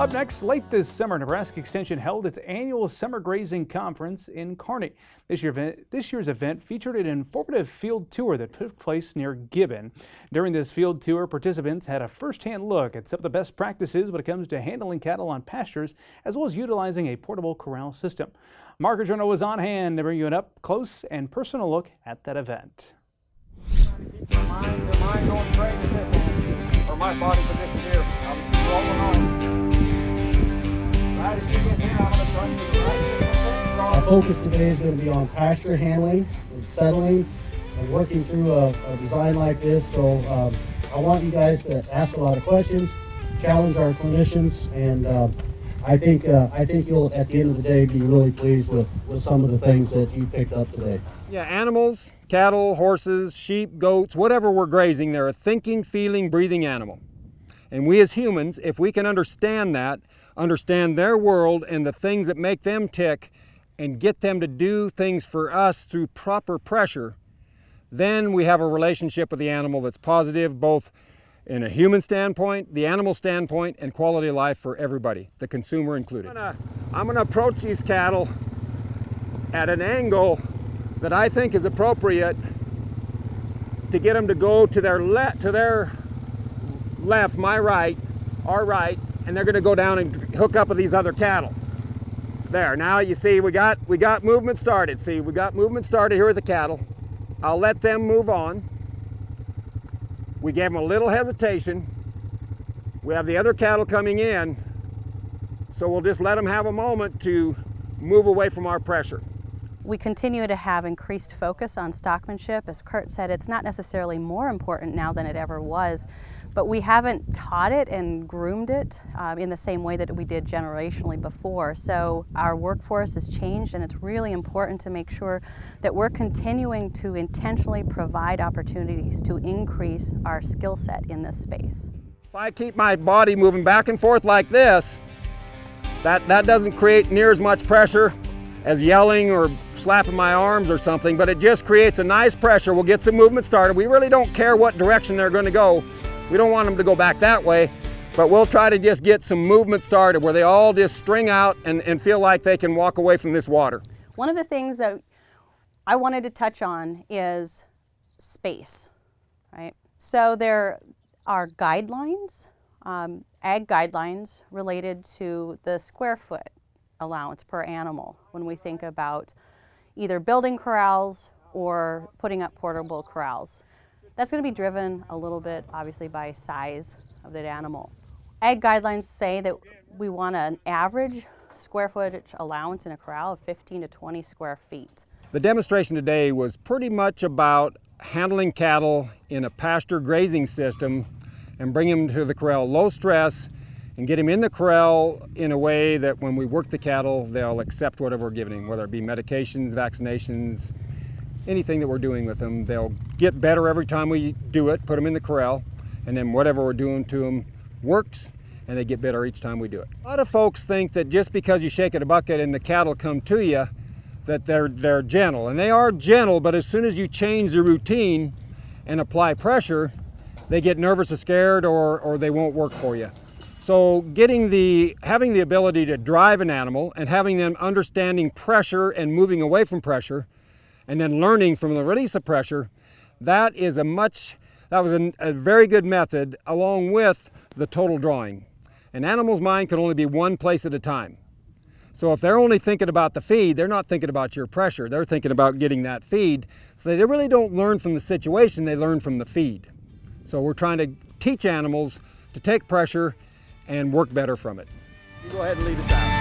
Up next, late this summer, Nebraska Extension held its annual Summer Grazing Conference in Kearney. This year's event featured an informative field tour that took place near Gibbon. During this field tour, participants had a first-hand look at some of the best practices when it comes to handling cattle on pastures, as well as utilizing a portable corral system. Mark Journal was on hand to bring you an up-close and personal look at that event. Keep your mind going straight at this end, or my body position here. I'm rolling on. Right as she gets here, I'm going to turn to the right. Our focus today is going to be on pasture handling and settling and working through a design like this. So I want you guys to ask a lot of questions, challenge our clinicians, and I think you'll, at the end of the day, be really pleased with some of the things that you picked up today. Yeah, animals, cattle, horses, sheep, goats, whatever we're grazing, they're a thinking, feeling, breathing animal. And we as humans, if we can understand that, understand their world and the things that make them tick, and get them to do things for us through proper pressure, then we have a relationship with the animal that's positive, both in a human standpoint, the animal standpoint, and quality of life for everybody, the consumer included. I'm gonna approach these cattle at an angle that I think is appropriate to get them to go to their left, my right, our right, and they're gonna go down and hook up with these other cattle. There, now you see we got movement started. See, we got movement started here with the cattle. I'll let them move on. We gave them a little hesitation. We have the other cattle coming in, so we'll just let them have a moment to move away from our pressure. We continue to have increased focus on stockmanship. As Kurt said, it's not necessarily more important now than it ever was, but we haven't taught it and groomed it in the same way that we did generationally before. So our workforce has changed, and it's really important to make sure that we're continuing to intentionally provide opportunities to increase our skill set in this space. If I keep my body moving back and forth like this, that doesn't create near as much pressure as yelling or slapping my arms or something, but it just creates a nice pressure. We'll get some movement started. We really don't care what direction they're going to go. We don't want them to go back that way, but we'll try to just get some movement started where they all just string out and feel like they can walk away from this water. One of the things that I wanted to touch on is space, right? So there are guidelines, ag guidelines related to the square foot allowance per animal when we think about either building corrals or putting up portable corrals. That's going to be driven a little bit obviously by size of that animal. Ag guidelines say that we want an average square footage allowance in a corral of 15 to 20 square feet. The demonstration today was pretty much about handling cattle in a pasture grazing system and bringing them to the corral low stress, and get him in the corral in a way that when we work the cattle, they'll accept whatever we're giving them, whether it be medications, vaccinations, anything that we're doing with them. They'll get better every time we do it, put them in the corral, and then whatever we're doing to them works, and they get better each time we do it. A lot of folks think that just because you shake a bucket and the cattle come to you, that they're gentle, and they are gentle, but as soon as you change the routine and apply pressure, they get nervous or scared, or they won't work for you. So having the ability to drive an animal and having them understanding pressure and moving away from pressure, and then learning from the release of pressure, that was a very good method, along with the total drawing. An animal's mind can only be one place at a time. So if they're only thinking about the feed, they're not thinking about your pressure. They're thinking about getting that feed. So they really don't learn from the situation, they learn from the feed. So we're trying to teach animals to take pressure and work better from it. You go ahead and lead us out.